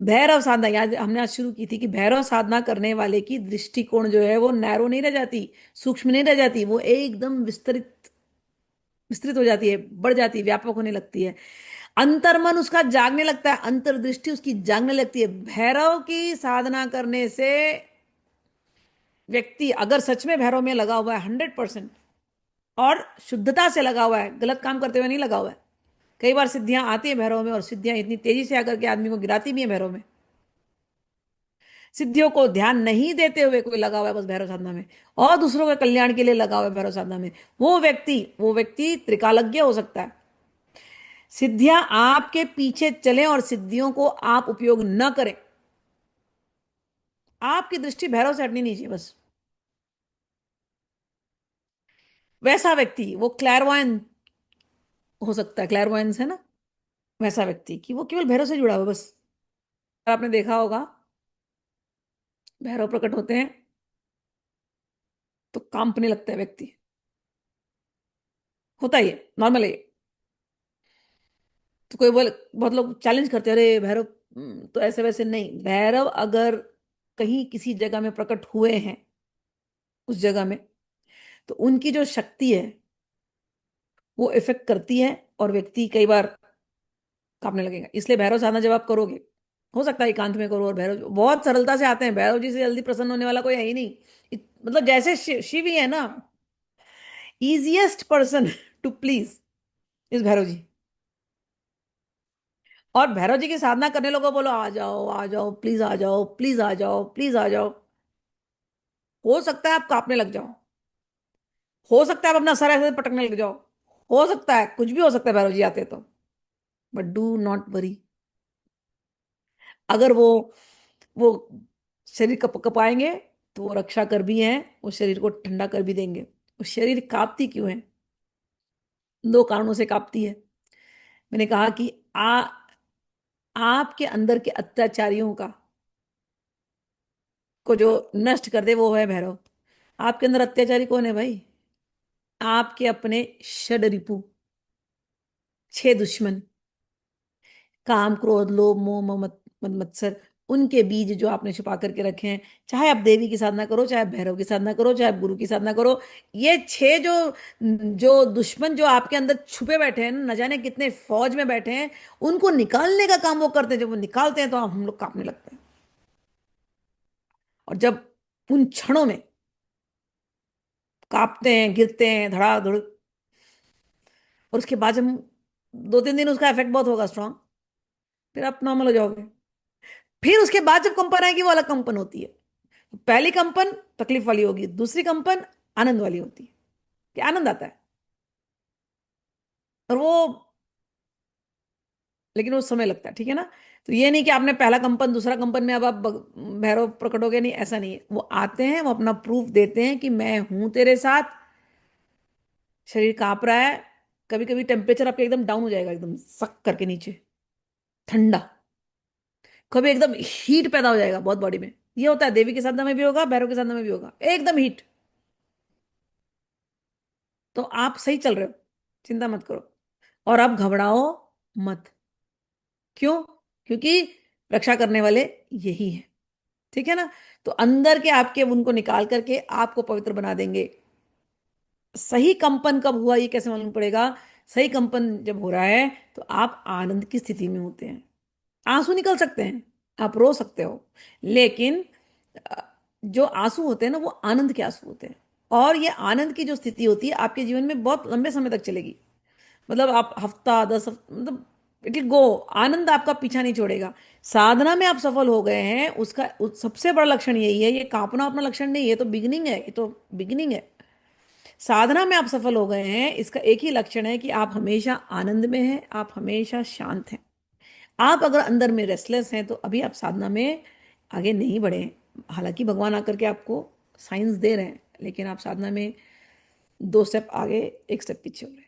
भैरव साधना, याद हमने आज शुरू की थी कि भैरव साधना करने वाले की दृष्टिकोण जो है वो नैरो नहीं रह जाती, सूक्ष्म नहीं रह जाती, वो एकदम विस्तृत विस्तृत हो जाती है, बढ़ जाती है, व्यापक होने लगती है। अंतर्मन उसका जागने लगता है, अंतर्दृष्टि उसकी जागने लगती है। भैरव की साधना करने से व्यक्ति अगर सच में भैरव में लगा हुआ है 100%, और शुद्धता से लगा हुआ है, गलत काम करते हुए नहीं लगा हुआ है। कई बार सिद्धियां आती है भैरव में, और सिद्धियां इतनी तेजी से आकर के आदमी को गिराती भी है भैरव में। सिद्धियों को ध्यान नहीं देते हुए कोई लगा हुआ है बस भैरव साधना में, और दूसरों के कल्याण के लिए लगा हुआ है भैरव साधना में, वो व्यक्ति त्रिकालज्ञ हो सकता है। सिद्धियां आपके पीछे चलें और सिद्धियों को आप उपयोग न करें, आपकी दृष्टि भैरव से हटनी नहीं चाहिए बस। वैसा व्यक्ति वो क्लैरवॉयन हो सकता है, क्लैरवॉयंस है ना, वैसा व्यक्ति कि वो केवल भैरव से जुड़ा हुआ है बस। आपने देखा होगा, भैरव प्रकट होते हैं तो कांपने लगता है व्यक्ति, होता ही है, नॉर्मल है ये। तो कोई बोले, बहुत लोग चैलेंज करते हैं, अरे भैरव तो ऐसे वैसे नहीं। भैरव अगर कहीं किसी जगह में प्रकट हुए हैं, उस जगह में, तो उनकी जो शक्ति है वो इफेक्ट करती है, और व्यक्ति कई बार कांपने लगेगा। इसलिए भैरव साधना जब आप करोगे, हो सकता है एकांत में करो, और भैरव बहुत सरलता से आते हैं। भैरव जी से जल्दी प्रसन्न होने वाला कोई है ही नहीं। मतलब जैसे शिव ही है ना, इजिएस्ट पर्सन टू प्लीज इस भैरव जी। और भैरव जी की साधना करने लोगों को बोलो आ जाओ आ जाओ, प्लीज आ जाओ, प्लीज आ जाओ, प्लीज आ जाओ, हो सकता है आप कांपने लग जाओ, हो सकता है आप अपना सर ऐसे पटकने लग जाओ, हो सकता है कुछ भी हो सकता है भैरव जी आते तो। But do not worry. अगर वो शरीर कप कपाएंगे तो वो रक्षा कर भी हैं, वो शरीर को ठंडा कर भी देंगे। वो शरीर कांपती क्यों है? दो कारणों से कांपती है। मैंने कहा कि आपके अंदर के अत्याचारियों का को जो नष्ट कर दे वो है भैरव। आपके अंदर अत्याचारी कौन है भाई? आपके अपने षड रिपु, छह दुश्मन, काम क्रोध लोभ मोह ममत मद मत्सर, उनके बीज जो आपने छुपा करके रखे हैं। चाहे आप देवी की साधना करो, चाहे भैरव की साधना करो, चाहे आप गुरु की साधना करो, ये छह जो जो दुश्मन जो आपके अंदर छुपे बैठे हैं, न जाने कितने फौज में बैठे हैं, उनको निकालने का काम वो करते हैं। जब वो निकालते हैं तो हम लोग कांपने लगते हैं। और जब उन क्षणों में कांपते हैं, गिरते हैं धड़ाधड़, और उसके बाद जब 2-3 दिन उसका इफेक्ट बहुत होगा स्ट्रांग, फिर आप नॉर्मल हो जाओगे। फिर उसके बाद जब कंपन आएगी वो अलग कंपन होती है। पहली कंपन तकलीफ वाली होगी, दूसरी कंपन आनंद वाली होती है, कि आनंद आता है। और वो, लेकिन वो समय लगता है, ठीक है ना। तो ये नहीं कि आपने पहला कंपन दूसरा कंपन में अब आप भैरव प्रकट हो गए, नहीं, ऐसा नहीं है। वो आते हैं, वो अपना प्रूफ देते हैं कि मैं हूं तेरे साथ। शरीर कांप रहा है, कभी कभी टेम्परेचर आपके एकदम डाउन हो जाएगा, एकदम सक करके नीचे, ठंडा। कभी एकदम हीट पैदा हो जाएगा बहुत बॉडी में। ये होता है, देवी के साधना में भी होगा, भैरव के साधना में भी होगा, एकदम हीट। तो आप सही चल रहे हो, चिंता मत करो। और आप घबराओ मत। क्यों? क्योंकि रक्षा करने वाले यही है, ठीक है ना। तो अंदर के आपके उनको निकाल करके आपको पवित्र बना देंगे। सही कंपन कब हुआ ये कैसे मालूम पड़ेगा? सही कंपन जब हो रहा है तो आप आनंद की स्थिति में होते हैं। आंसू निकल सकते हैं, आप रो सकते हो, लेकिन अ, जो आंसू होते हैं ना वो आनंद के आंसू होते हैं। और ये आनंद की जो स्थिति होती है आपके जीवन में बहुत लंबे समय तक चलेगी। मतलब आप हफ्ता 10 मतलब इट विल गो। आनंद आपका पीछा नहीं छोड़ेगा। साधना में आप सफल हो गए हैं, उसका सबसे बड़ा लक्षण यही है। ये कांपना अपना लक्षण नहीं है, ये तो बिगिनिंग है, ये तो बिगिनिंग है। साधना में आप सफल हो गए हैं, इसका एक ही लक्षण है कि आप हमेशा आनंद में हैं, आप हमेशा शांत हैं। आप अगर अंदर में रेस्टलेस हैं तो अभी आप साधना में आगे नहीं बढ़े हैं। हालांकि भगवान आकर के आपको साइंस दे रहे हैं, लेकिन आप साधना में 2 स्टेप आगे 1 स्टेप पीछे हो रहे हैं।